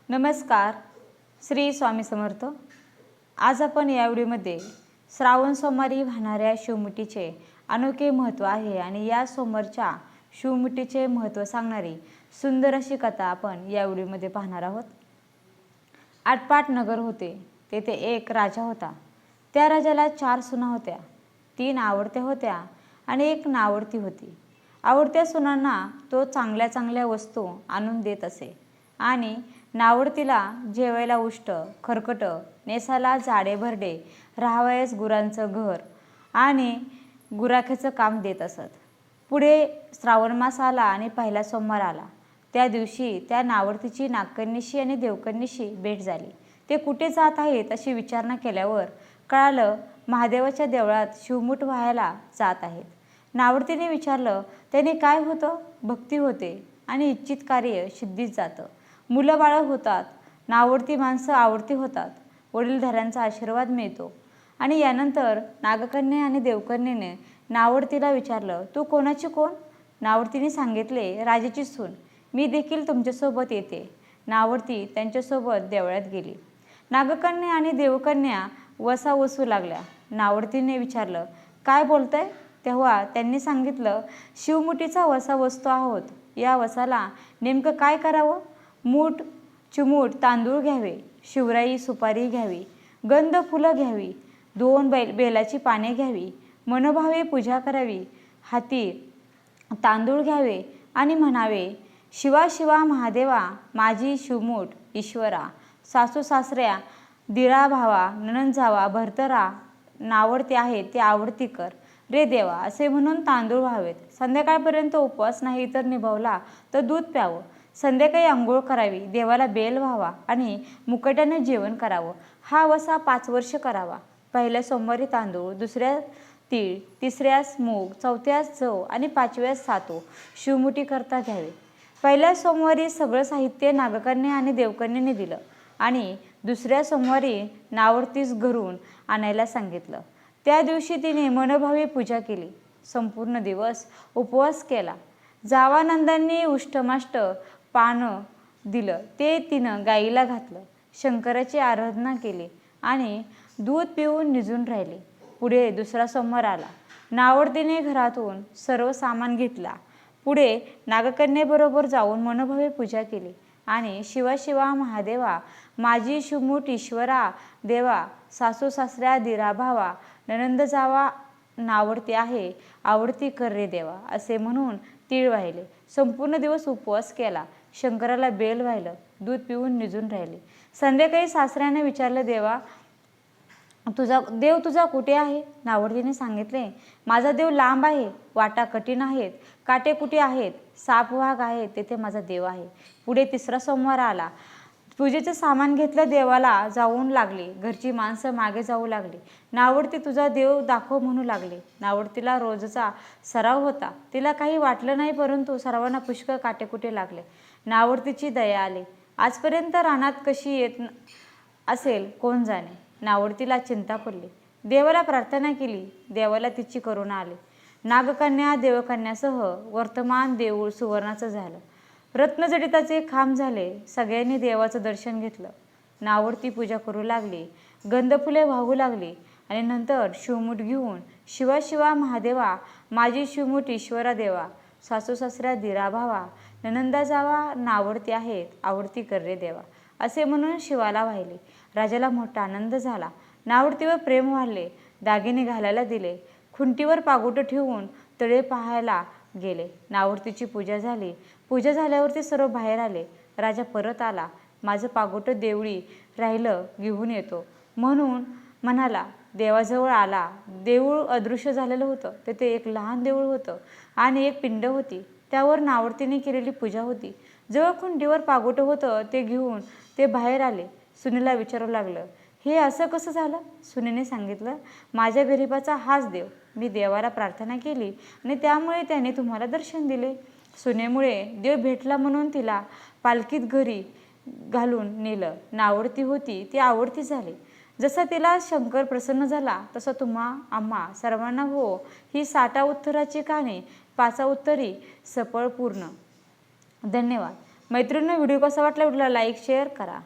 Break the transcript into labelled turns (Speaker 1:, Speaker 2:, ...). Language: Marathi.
Speaker 1: नमस्कार. श्री स्वामी समर्थ. आज आपण या व्हिडिओमध्ये श्रावण सोमवारी वाहणाऱ्या शिवमुठीचे अनोखे महत्त्व आहे आणि या सोमवारच्या शिवमुठीचे महत्त्व सांगणारी सुंदर अशी कथा आपण या व्हिडिओमध्ये पाहणार आहोत. आटपाट नगर होते. तेथे एक राजा होता. त्या राजाला 4 सुना होत्या. 3 आवडत्या होत्या आणि 1 नावडती होती. आवडत्या सुनांना तो चांगल्या चांगल्या वस्तू आणून देत असे आणि नावडतीला जेवायला उष्ट, खरकट, नेसाला जाडे भरडे, राहावयास गुरांचं घर आणि गुराख्याचं काम देत असत. पुढे श्रावण मास आला आणि पहिला सोमवार आला. त्या दिवशी त्या नावडतीची नागकन्येशी आणि देवकन्येशी भेट झाली. ते कुठे जात आहेत अशी विचारणा केल्यावर कळालं, महादेवाच्या देवळात शिवमुठ व्हायला जात आहेत. नावडतीने विचारलं, त्याने काय होतं? भक्ती होते आणि इच्छित कार्य सिद्धीत जातं. मुलं बाळं होतात. नावडती माणसं आवडती होतात. वडीलधाऱ्यांचा आशीर्वाद मिळतो. आणि यानंतर नागकन्या आणि देवकन्येने नावडतीला विचारलं, तू कोणाची कोण? नावडतीने सांगितले, राजाची सून. मी देखील तुमच्यासोबत येते. नावडती त्यांच्यासोबत देवळात गेली. नागकन्या आणि देवकन्या वसा वसू लागल्या. नावडतीने विचारलं, काय बोलताय? तेव्हा त्यांनी सांगितलं, शिवमुठीचा वसा वसतो आहोत. या वसाला नेमकं काय करावं? मूठ चिमूट तांदूळ घ्यावे, शिवराई सुपारी घ्यावी, गंध फुलं घ्यावी, 2 बेलाची पाने घ्यावी, मनोभावे पूजा करावी, हाती तांदूळ घ्यावे आणि म्हणावे, शिवा शिवा महादेवा, माझी शिवमूठ ईश्वरा, सासू सासऱ्या, दिरा भावा, नणंद जावा, भरतरा नावडते आहे ते आवडती कर रे देवा, असे म्हणून तांदूळ व्हावेत. संध्याकाळपर्यंत उपवास नाही तर निभावला तर दूध प्यावं. संध्याकाळी आंघोळ करावी, देवाला बेल व्हावा आणि मुकट्याने जेवण करावं. हा वसा 5 वर्ष करावा. पहिल्या सोमवारी तांदूळ, दुसऱ्या तीळ, तिसऱ्यास मूग, चौथ्यास जव आणि 5व्यास सातू शिवमुठी करता घ्यावे. पहिल्या सोमवारी सगळं साहित्य नागकन्या आणि देवकन्येने दिलं आणि दुसऱ्या सोमवारी नावडतीस घरून आणायला सांगितलं. त्या दिवशी तिने मनोभावे पूजा केली. संपूर्ण दिवस उपवास केला. जावानंदांनी उष्टमाष्ट पानं दिलं ते तिनं गाईला घातलं. शंकराची आराधना केली आणि दूध पिऊन निजून राहिले. पुढे दुसरा सोमवार आला. नावडतीने घरातून सर्व सामान घेतला. पुढे नागकन्येबरोबर जाऊन मनोभावे पूजा केली आणि शिवा शिवा महादेवा, माझी शिवमूठ ईश्वरा देवा, सासू सासऱ्या, दिरा भावा, नणंद जावा नावडती आहे आवडती कर रे देवा, असे म्हणून तीळ वाहिले. संपूर्ण दिवस उपवास केला. शंकराला बेल वाहिलं. दूध पिऊन निजून राहिले. संध्याकाळी सासऱ्याने विचारलं, देव तुझा कुठे आहे? नावडतीने सांगितले, माझा देव लांब आहे, वाटा कठीण आहेत, काटे कुठे आहेत, साप वाघ आहेत, तेथे माझा देव आहे. पुढे तिसरा सोमवार आला. पूजेचं सामान घेतलं. देवाला जाऊन लागले. घरची माणसं मागे जाऊ लागली. नावडती तुझा देव दाखव म्हणू लागले. नावडतीला रोजचा सराव होता. तिला काही वाटलं नाही, परंतु सर्वांना पुष्कळ काटेकुटे लागले. नावडतीची दया आली. आजपर्यंत रानात कशी येत असेल कोण जाणे. नावडतीला चिंता पडली. देवाला प्रार्थना केली. देवाला तिची करुणा आली. नागकन्या देवकन्यासह वर्तमान देऊळ सुवर्णाचं झालं. रत्नजडिताचे खांब झाले. सगळ्यांनी देवाचं दर्शन घेतलं. नावडती पूजा करू लागली. गंधफुले वाहू लागली आणि नंतर शिवमूठ घेऊन शिवा शिवा महादेवा, माझी शिवमूठ ईश्वरा देवा, सासू सासऱ्या, दिरा भावा, नणंदा जावा नावडती आहेत आवडती कर रे देवा, असे म्हणून शिवाला वाहिले. राजाला मोठा आनंद झाला. नावडतीवर प्रेम वाढले. दागिने घालायला दिले. खुंटीवर पागोटं ठेवून तळे पाहायला गेले. नावडतीची पूजा झाली. पूजा झाल्यावरती सर्व बाहेर आले. राजा परत आला. माझं पागोटं देवळी राहिलं, घेऊन येतो म्हणून म्हणाला. देवाजवळ आला. देऊळ अदृश्य झालेलं होतं. तेथे एक लहान देऊळ होतं आणि एक पिंड होती. त्यावर नावडतीने केलेली पूजा होती. जवळ खुंटीवर पागोटं होतं ते घेऊन ते बाहेर आले. सुनेला विचारू लागलं, हे असं कसं झालं? सुनेने सांगितलं, माझ्या गरीबाचा हाच देव. मी देवाला प्रार्थना केली आणि त्यामुळे त्याने तुम्हाला दर्शन दिले. सुनेमुळे देव भेटला म्हणून तिला पालखीत घरी घालून नेलं. नावडती होती ती आवडती झाली. जसा तिला शंकर प्रसन्न झाला तसा आम्हा सर्वांना हो ही 60 उत्तराची कहाणी 5 उत्तरी सफळ पूर्ण. धन्यवाद. मैत्रिणींनो, व्हिडिओ कसा वाटला? व्हिडिओला लाईक शेअर करा.